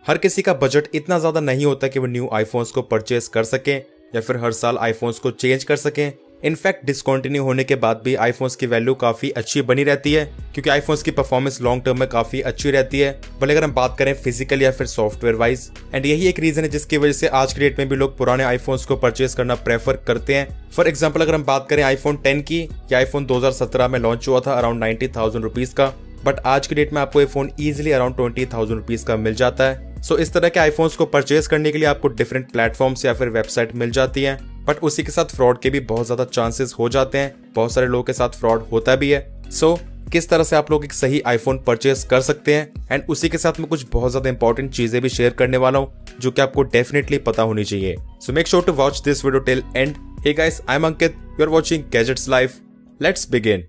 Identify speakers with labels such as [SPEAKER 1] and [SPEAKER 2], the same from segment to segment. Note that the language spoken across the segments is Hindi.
[SPEAKER 1] हर किसी का बजट इतना ज़्यादा नहीं होता कि वो न्यू आईफोन्स को परचेस कर सकें या फिर हर साल आईफोन्स को चेंज कर सकें। इनफैक्ट डिसकंटिन्यू होने के बाद भी आईफोन्स की वैल्यू काफ़ी अच्छी बनी रहती है, क्योंकि आईफोन्स की परफॉर्मेंस लॉन्ग टर्म में काफ़ी अच्छी रहती है, भले अगर हम बात करें फिजिकल या फिर सॉफ्टवेयर वाइज। एंड यही एक रीज़न है जिसकी वजह से आज के डेट में भी लोग पुराने आईफोन्स को परचेस करना प्रेफर करते हैं। फॉर एग्जाम्पल अगर हम बात करें आईफोन 10 की, या आईफोन 2017 में लॉन्च हुआ था अराउंड 90,000 रुपीज़ का, बट आज की डेट में आपको ये फोन ईजिली अराउंड 20,000 रुपीज़ का मिल जाता है। सो इस तरह के आईफोन्स को परचेस करने के लिए आपको डिफरेंट प्लेटफॉर्म्स या फिर वेबसाइट मिल जाती हैं, बट उसी के साथ फ्रॉड के भी बहुत ज्यादा चांसेस हो जाते हैं, बहुत सारे लोगों के साथ फ्रॉड होता भी है। सो किस तरह से आप लोग एक सही आईफोन परचेस कर सकते हैं, एंड उसी के साथ में कुछ बहुत ज्यादा इंपॉर्टेंट चीजें भी शेयर करने वाला हूँ जो कि आपको डेफिनेटली पता होनी चाहिए। So make sure to watch this video till end. Hey guys, I am Ankit, you are watching Gadgets Life. Let's begin.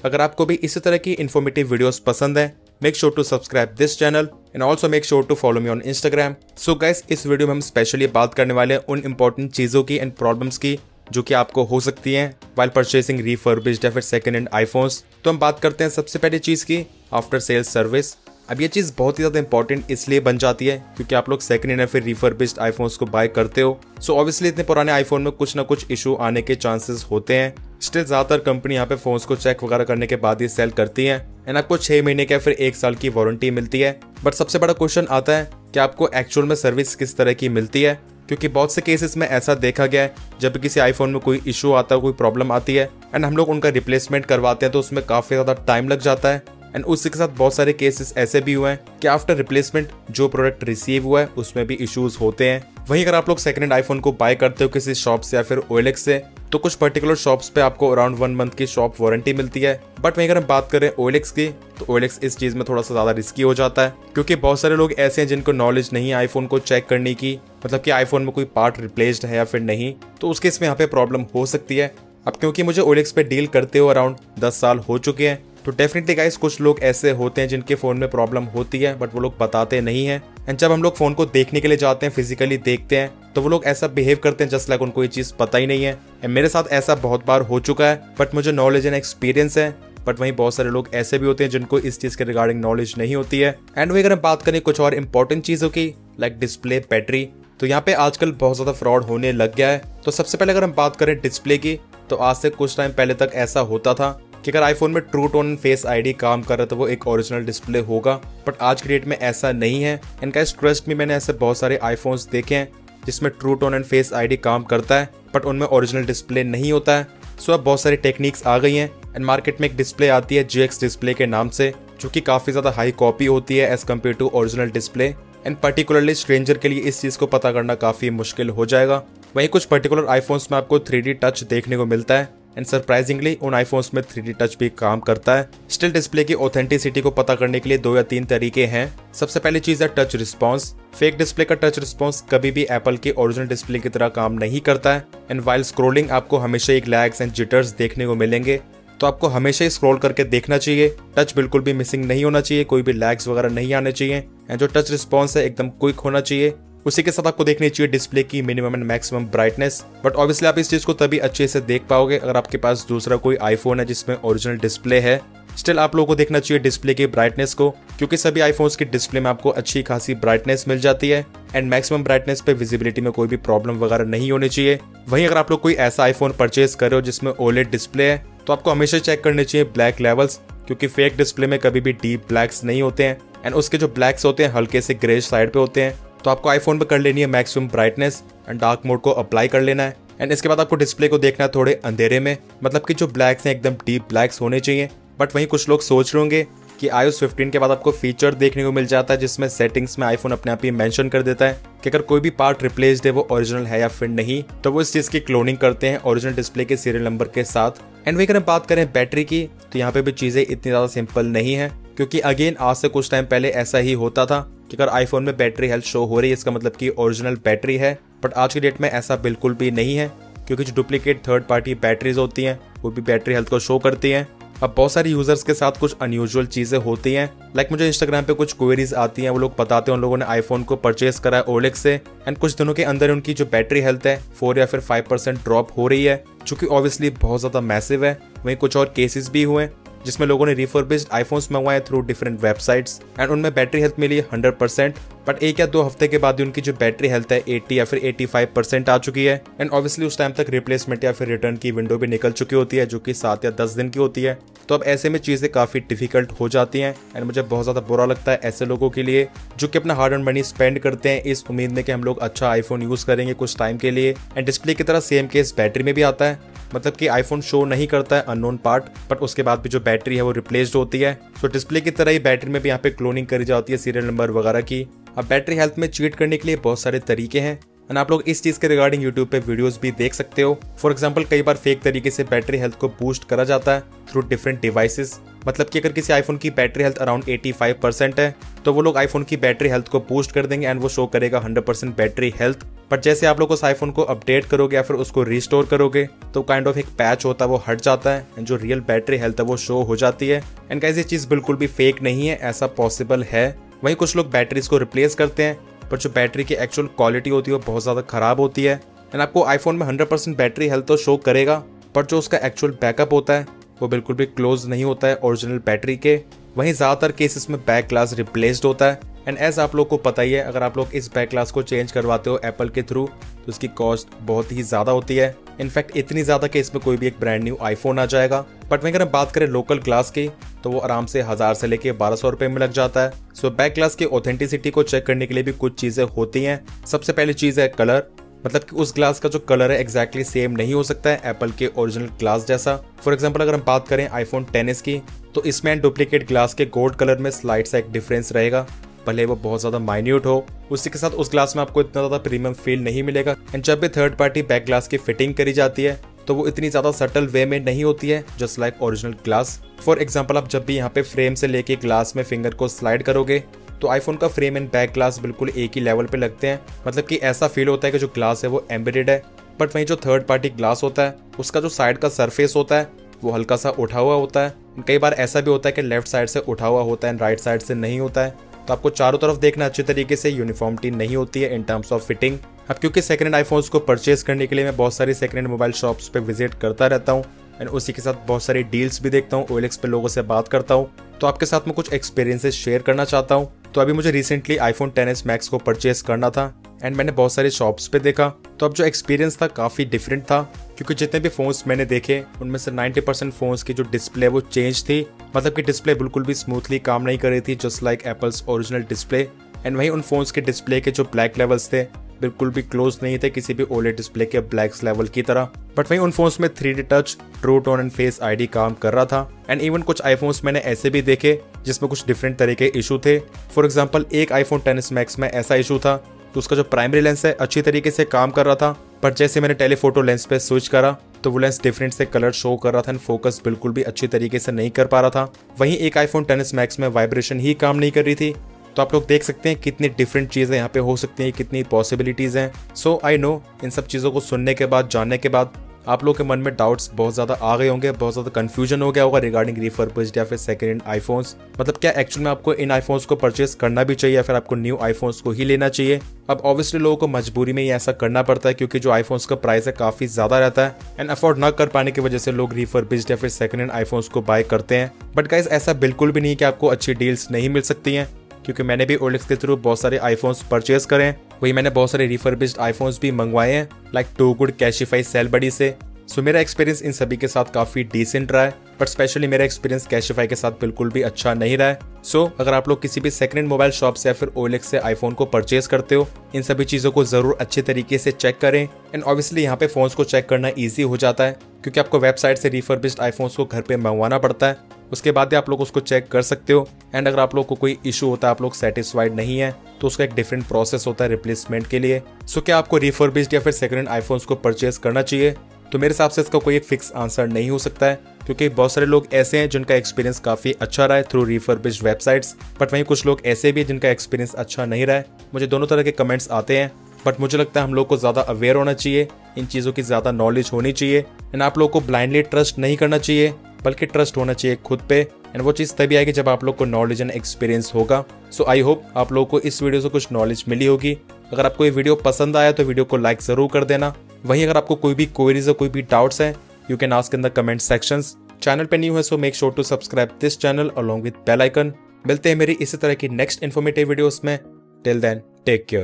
[SPEAKER 1] अगर आपको भी इसी तरह की इन्फॉर्मेटिव वीडियोस पसंद है, make sure to subscribe this channel and also make sure to follow me on Instagram. So guys, इस वीडियो में हम स्पेशली बात करने वाले हैं उन इंपॉर्टेंट चीजों की एंड प्रॉब्लम्स की जो कि आपको हो सकती हैं व्हाइल परचेसिंग रिफर्बिश्ड या फिर सेकंड हैंड आईफोन्स। तो हम बात करते हैं सबसे पहली चीज की, आफ्टर सेल्स सर्विस। अब ये चीज़ बहुत ही ज़्यादा इंपॉर्टेंट इसलिए बन जाती है क्योंकि आप लोग सेकंड हैंड या फिर रिफर्बिश्ड आईफोन्स को बाय करते हो। सो ऑब्वियसली इतने पुराने आईफोन में कुछ ना कुछ इशू आने के चांसेस होते हैं। स्टिल ज़्यादातर कंपनी यहाँ पे फोन्स को चेक वगैरह करने के बाद ही सेल करती है, एंड आपको 6 महीने का फिर 1 साल की वारंटी मिलती है। बट सबसे बड़ा क्वेश्चन आता है कि आपको एक्चुअल में सर्विस किस तरह की मिलती है, क्योंकि बहुत से केसेस में ऐसा देखा गया है जब किसी आईफोन में कोई इशू आता है, कोई प्रॉब्लम आती है एंड हम लोग उनका रिप्लेसमेंट करवाते हैं तो उसमें काफ़ी ज़्यादा टाइम लग जाता है। एंड उसी के साथ बहुत सारे केसेस ऐसे भी हुए हैं कि आफ्टर रिप्लेसमेंट जो प्रोडक्ट रिसीव हुआ है उसमें भी इश्यूज होते हैं। वहीं अगर आप लोग सेकंड हैंड आईफोन को बाय करते हो किसी शॉप से या फिर OLX से, तो कुछ पर्टिकुलर शॉप्स पे आपको अराउंड 1 मंथ की शॉप वारंटी मिलती है। बट वहीं अगर हम बात करें OLX की, तो OLX इस चीज़ में थोड़ा सा ज़्यादा रिस्की हो जाता है, क्योंकि बहुत सारे लोग ऐसे हैं जिनको नॉलेज नहीं है आईफोन को चेक करने की, मतलब कि आईफोन में कोई पार्ट रिप्लेस्ड है या फिर नहीं, तो उस केस में यहाँ पे प्रॉब्लम हो सकती है। अब क्योंकि मुझे OLX पे डील करते हो अराउंड 10 साल हो चुके हैं, तो डेफिनेटली गाइस कुछ लोग ऐसे होते हैं जिनके फ़ोन में प्रॉब्लम होती है बट वो लोग बताते नहीं हैं। एंड जब हम लोग फ़ोन को देखने के लिए जाते हैं, फिजिकली देखते हैं, तो वो लोग ऐसा बिहेव करते हैं जस्ट लाइक उनको ये चीज़ पता ही नहीं है। एंड मेरे साथ ऐसा बहुत बार हो चुका है, बट मुझे नॉलेज एंड एक्सपीरियंस है। बट वहीं बहुत सारे लोग ऐसे भी होते हैं जिनको इस चीज़ के रिगार्डिंग नॉलेज नहीं होती है। एंड वही अगर हम बात करें कुछ और इंपॉर्टेंट चीज़ों की, लाइक डिस्प्ले, बैटरी, तो यहाँ पे आजकल बहुत ज़्यादा फ्रॉड होने लग गया है। तो सबसे पहले अगर हम बात करें डिस्प्ले की, तो आज से कुछ टाइम पहले तक ऐसा होता था कि अगर आईफोन में ट्रू टोन फेस आईडी काम कर रहा है तो वो एक ओरिजिनल डिस्प्ले होगा, बट आज की डेट में ऐसा नहीं है। एंड गाइस ट्रस्ट मी, मैंने ऐसे बहुत सारे आईफोन्स देखे हैं जिसमें true tone and face ID काम करता है बट उनमें ओरिजिनल डिस्प्ले नहीं होता है। सो अब बहुत सारी टेक्निक्स आ गई हैं, एंड मार्केट में एक डिस्प्ले आती है GX डिस्प्ले के नाम से, जो कि काफ़ी ज़्यादा हाई कॉपी होती है as compare to original display. And particularly stranger के लिए इस चीज़ को पता करना काफ़ी मुश्किल हो जाएगा। वहीं कुछ पर्टिकुलर आईफोन्स में आपको 3D टच देखने को मिलता है, एंड सरप्राइजिंगली उन आईफोन्स में 3D टच भी काम करता है। स्टिल डिस्प्ले की ऑथेंटिसिटी को पता करने के लिए 2 या 3 तरीके हैं। सबसे पहली चीज़ है टच रिस्पॉन्स। फेक डिस्प्ले का टच रिस्पॉन्स कभी भी एप्पल के ओरिजिनल डिस्प्ले की तरह काम नहीं करता है, एंड वाइल स्क्रोलिंग आपको हमेशा एक लैग्स एंड जिटर्स देखने को मिलेंगे, तो आपको हमेशा ही स्क्रॉल करके देखना चाहिए। टच बिल्कुल भी मिसिंग नहीं होना चाहिए, कोई भी लैग्स वगैरह नहीं आने चाहिए, एंड जो टच रिस्पॉन्स है एकदम क्विक होना चाहिए। उसी के साथ आपको देखनी चाहिए डिस्प्ले की minimum and maximum brightness. But obviously आप इस चीज़ को तभी अच्छे से देख पाओगे अगर आपके पास दूसरा कोई आईफोन है जिसमें ओरिजिनल डिस्प्ले है। स्टिल आप लोगों को देखना चाहिए डिस्प्ले की ब्राइटनेस को, क्योंकि सभी आईफोन्स की डिस्प्ले में आपको अच्छी खासी ब्राइटनेस मिल जाती है, एंड मैक्सिमम ब्राइटनेस पे विजिबिलिटी में कोई भी प्रॉब्लम वगैरह नहीं होनी चाहिए। वहीं अगर आप लोग कोई ऐसा आईफोन परचेज कर रहे हो जिसमें OLED डिस्प्ले है, तो आपको हमेशा चेक करने चाहिए ब्लैक लेवल्स, क्योंकि फेक डिस्प्ले में कभी भी डीप ब्लैक्स नहीं होते हैं, एंड उसके जो ब्लैक्स होते हैं हल्के से ग्रे साइड पे होते हैं। तो आपको आईफोन पे कर लेनी है maximum brightness and dark mode को अप्लाई कर लेना है, एंड इसके बाद आपको डिस्प्ले को देखना है थोड़े अंधेरे में, मतलब कि जो ब्लैक्स हैं एकदम डीप ब्लैक्स होने चाहिए। बट वहीं कुछ लोग सोच रहे होंगे कि iOS 15 के बाद आपको फीचर देखने को मिल जाता है जिसमें सेटिंग्स में आईफोन अपने आप ही मेंशन कर देता है कि अगर कोई भी पार्ट रिप्लेस्ड है वो ओरिजिनल है या फिर नहीं, तो वो इस चीज़ की क्लोनिंग करते हैं ओरिजिनल डिस्प्ले के सीरियल नंबर के साथ। एंड वही अगर हम बात करें बैटरी की, तो यहाँ पे भी चीज़ें इतनी ज़्यादा सिंपल नहीं है, क्योंकि अगेन आज से कुछ टाइम पहले ऐसा ही होता था कि अगर आईफोन में बैटरी हेल्थ शो हो रही है इसका मतलब कि ओरिजिनल बैटरी है। बट आज की डेट में ऐसा बिल्कुल भी नहीं है, क्योंकि जो डुप्लीकेट थर्ड पार्टी बैटरीज होती हैं वो भी बैटरी हेल्थ को शो करती हैं। अब बहुत सारी यूजर्स के साथ कुछ अनयूजुअल चीजें होती हैं, लाइक मुझे इंस्टाग्राम पे कुछ क्वेरीज आती हैं, वो लोग बताते हैं उन लोगों ने आईफोन को परचेस करा है OLX से, एंड कुछ दिनों के अंदर उनकी जो बैटरी हेल्थ है 4 या फिर 5% ड्रॉप हो रही है, जो कि ऑब्वियसली बहुत ज्यादा मैसिव है। वहीं कुछ और केसेस भी हुए जिसमें लोगों ने रिफर्बिश्ड आईफोन्स मंगवाए थ्रू डिफरेंट वेबसाइट्स एंड उनमें बैटरी हेल्थ मिली 100%, बट 1 या 2 हफ्ते के बाद उनकी जो बैटरी हेल्थ है 80 या फिर 85% आ चुकी है एंड ऑब्वियसली उस टाइम तक रिप्लेसमेंट या फिर रिटर्न की विंडो भी निकल चुकी होती है जो कि 7 या 10 दिन की होती है। तो अब ऐसे में चीज़ें काफ़ी डिफिकल्ट हो जाती हैं एंड मुझे बहुत ज़्यादा बुरा लगता है ऐसे लोगों के लिए जो कि अपना हार्ड अर्न मनी स्पेंड करते हैं इस उम्मीद में कि हम लोग अच्छा आईफोन यूज़ करेंगे कुछ टाइम के लिए। एंड डिस्प्ले की तरह सेम केस बैटरी में भी आता है, मतलब कि आईफोन शो नहीं करता है अननोन पार्ट, बट उसके बाद भी जो बैटरी है वो रिप्लेस्ड होती है। सो डिस्प्ले की तरह ही बैटरी में भी यहाँ पे क्लोनिंग करी जाती है सीरियल नंबर वगैरह की। अब बैटरी हेल्थ में चीट करने के लिए बहुत सारे तरीके हैं एंड आप लोग इस चीज़ के रिगार्डिंग यूट्यूब पे वीडियोस भी देख सकते हो। फॉर एग्जांपल कई बार फेक तरीके से बैटरी हेल्थ को बूस्ट करा जाता है थ्रू डिफरेंट डिवाइसेस, मतलब कि अगर किसी आईफोन की बैटरी हेल्थ अराउंड 85% है तो वो लोग आईफोन की बैटरी हेल्थ को बूस्ट कर देंगे एंड वो शो करेगा 100% बैटरी हेल्थ। बट जैसे आप लोग उस आईफोन को अपडेट करोगे या फिर उसको रिस्टोर करोगे तो काइंड ऑफ एक पैच होता है वो हट जाता है एंड जो रियल बैटरी हेल्थ है वो शो हो जाती है। एंड गाइस ये चीज़ बिल्कुल भी फेक नहीं है, ऐसा पॉसिबल है। वहीं कुछ लोग बैटरीज को रिप्लेस करते हैं पर जो बैटरी की एक्चुअल क्वालिटी होती है वो बहुत ज़्यादा खराब होती है एंड आपको आईफोन में 100% बैटरी हेल्थ तो शो करेगा पर जो उसका एक्चुअल बैकअप होता है वो बिल्कुल भी क्लोज नहीं होता है ओरिजिनल बैटरी के। वहीं ज़्यादातर केसेस में बैक ग्लास रिप्लेस्ड होता है एंड एज आप लोग को पता ही है अगर आप लोग इस बैक ग्लास को चेंज करवाते हो एप्पल के थ्रू तो उसकी कॉस्ट बहुत ही ज़्यादा होती है। इनफैक्ट इतनी ज़्यादा कि इसमें कोई भी एक ब्रांड न्यू आईफोन आ जाएगा। बट वहीं अगर हम बात करें लोकल ग्लास की तो वो आराम से 1000 से लेके 1200 रुपये में लग जाता है। सो बैक ग्लास की ऑथेंटिसिटी को चेक करने के लिए भी कुछ चीज़ें होती हैं। सबसे पहली चीज़ है कलर, मतलब कि उस ग्लास का जो कलर है एग्जैक्टली सेम नहीं हो सकता है एप्पल के ओरिजिनल ग्लास जैसा। फॉर एग्जांपल अगर हम बात करें आईफोन XS की तो इसमें डुप्लीकेट ग्लास के गोल्ड कलर में स्लाइड सा एक डिफरेंस रहेगा, भले वो बहुत ज़्यादा माइन्यूट हो। उसी के साथ उस ग्लास में आपको इतना ज़्यादा प्रीमियम फील नहीं मिलेगा एंड जब भी थर्ड पार्टी बैक ग्लास की फिटिंग करी जाती है तो वो इतनी ज़्यादा सटल वे में नहीं होती है just like original glass. For example आप जब भी यहाँ पे फ्रेम से लेके ग्लास में फिंगर को स्लाइड करोगे तो आईफोन का फ्रेम एंड बैक ग्लास बिल्कुल एक ही लेवल पे लगते हैं, मतलब कि ऐसा फील होता है कि जो ग्लास है वो एम्बेडेड है। बट वहीं जो थर्ड पार्टी ग्लास होता है उसका जो साइड का सरफेस होता है वो हल्का सा उठा हुआ होता है। कई बार ऐसा भी होता है कि लेफ्ट साइड से उठा हुआ होता है एंड राइट साइड से नहीं होता है, तो आपको चारों तरफ देखना अच्छे तरीके से यूनिफॉर्मिटी नहीं होती है इन टर्म्स ऑफ फिटिंग। अब क्योंकि सेकंड हैंड आईफोन्स को परचेज करने के लिए मैं बहुत सारी सेकंड हैंड मोबाइल शॉप्स पे विजिट करता रहता हूँ एंड उसी के साथ बहुत सारी डील्स भी देखता हूँ, OLX पे लोगों से बात करता हूँ, तो आपके साथ मैं कुछ एक्सपीरियंसेस शेयर करना चाहता हूँ। तो अभी मुझे रिसेंटली आईफोन XS Max को परचेज करना था एंड मैंने बहुत सारी शॉप्स पे देखा, तो अब जो एक्सपीरियंस था काफ़ी डिफरेंट था क्योंकि जितने भी फ़ोन्स मैंने देखे उनमें से 90% फ़ोन्स की जो डिस्प्ले वो चेंज थी, मतलब कि डिस्प्ले बिल्कुल भी स्मूथली काम नहीं कर रही थी just like apples original display. And वहीं उन फ़ोन्स के डिस्प्ले के जो ब्लैक लेवल्स थे बिल्कुल भी क्लोज नहीं थे किसी भी OLED डिस्प्ले के ब्लैक्स लेवल की तरह। बट वहीं उन फोन्स में 3D touch, true tone and face ID काम कर रहा था एंड इवन कुछ आईफोन्स मैंने ऐसे भी देखे जिसमें कुछ डिफरेंट तरह के इशू थे। फॉर एग्जांपल एक आईफोन XS Max में ऐसा इशू था तो उसका जो प्राइमरी लेंस है अच्छी तरीके से काम कर रहा था, बट जैसे मैंने टेलीफोटो लेंस पे स्विच करा तो वो लेंस डिफरेंट से कलर शो कर रहा था एंड फोकस बिल्कुल भी अच्छी तरीके से नहीं कर पा रहा था। वहीं एक आईफोन XS Max में वाइब्रेशन ही काम नहीं कर रही थी। तो आप लोग देख सकते हैं कितनी डिफरेंट चीज़ें यहाँ पे हो सकती हैं, कितनी पॉसिबिलिटीज़ हैं। सो आई नो इन सब चीज़ों को सुनने के बाद, जानने के बाद आप लोग के मन में डाउट्स बहुत ज़्यादा आ गए होंगे, बहुत ज़्यादा कंफ्यूजन हो गया होगा रिगार्डिंग रिफर्बिश्ड या फिर सेकंड हैंड आईफोन्स। मतलब क्या एक्चुअल में आपको इन आईफोन्स को परचेस करना भी चाहिए या फिर आपको न्यू आईफोन्स को ही लेना चाहिए। अब ऑब्वियसली लोगों को मजबूरी में ही ऐसा करना पड़ता है क्योंकि जो आईफोन्स का प्राइस है काफ़ी ज़्यादा रहता है एंड अफोर्ड ना कर पाने की वजह से लोग रिफर्बिश्ड या फिर सेकंड हैंड आईफोन्स को बाय करते हैं। बट गाइस ऐसा बिल्कुल भी नहीं कि आपको अच्छी डील्स नहीं मिल सकती हैं, क्योंकि मैंने भी OLX के थ्रू बहुत सारे आईफोन्स परचेज करे हैं। वही मैंने बहुत सारे रिफर्बिश्ड आईफोन्स भी मंगवाए हैं like to good, Cashify, Sell Buddy से। सो मेरा एक्सपीरियंस इन सभी के साथ काफ़ी डिसेंट रहा है, बट स्पेशली मेरा एक्सपीरियंस कैशिफाई के साथ बिल्कुल भी अच्छा नहीं रहा है। सो अगर आप लोग किसी भी सेकंड हैंड मोबाइल शॉप से या फिर OLX से आईफोन को परचेज करते हो, इन सभी चीज़ों को ज़रूर अच्छे तरीके से चेक करें। एंड ऑब्वियसली यहाँ पे फ़ोन्स को चेक करना ईजी हो जाता है क्योंकि आपको वेबसाइट से रिफर्बिश्ड आईफोन्स को घर पे मंगवाना पड़ता है, उसके बाद ही आप लोग उसको चेक कर सकते हो। एंड अगर आप लोग को कोई इशू होता है, आप लोग सेटिस्फाइड नहीं है, तो उसका एक डिफरेंट प्रोसेस होता है रिप्लेसमेंट के लिए। सो क्या आपको रिफर्बिश्ड या फिर सेकंड हैंड आईफोन्स को परचेज करना चाहिए? तो मेरे हिसाब से इसका कोई एक फिक्स आंसर नहीं हो सकता है क्योंकि बहुत सारे लोग ऐसे हैं जिनका एक्सपीरियंस काफ़ी अच्छा रहा है थ्रू रिफर्बिश्ड वेबसाइट्स, बट वहीं कुछ लोग ऐसे भी हैं जिनका एक्सपीरियंस अच्छा नहीं रहा है। मुझे दोनों तरह के कमेंट्स आते हैं, बट मुझे लगता है हम लोग को ज़्यादा अवेयर होना चाहिए, इन चीज़ों की ज़्यादा नॉलेज होनी चाहिए एंड आप लोग को ब्लाइंडली ट्रस्ट नहीं करना चाहिए, बल्कि ट्रस्ट होना चाहिए खुद पे। एंड वो चीज़ तभी आएगी जब आप लोग को नॉलेज एंड एक्सपीरियंस होगा। सो आई होप आप लोगों को इस वीडियो से कुछ नॉलेज मिली होगी। अगर आपको ये वीडियो पसंद आया तो वीडियो को लाइक ज़रूर कर देना। वहीं अगर आपको कोई भी क्वेरीज या कोई भी डाउट्स हैं, you can ask in the comment sections channel पे न्यू है so make sure to subscribe this channel along with bell icon. मिलते हैं मेरी इसी तरह की नेक्स्ट इन्फॉर्मेटिव वीडियोस में। Till then take care.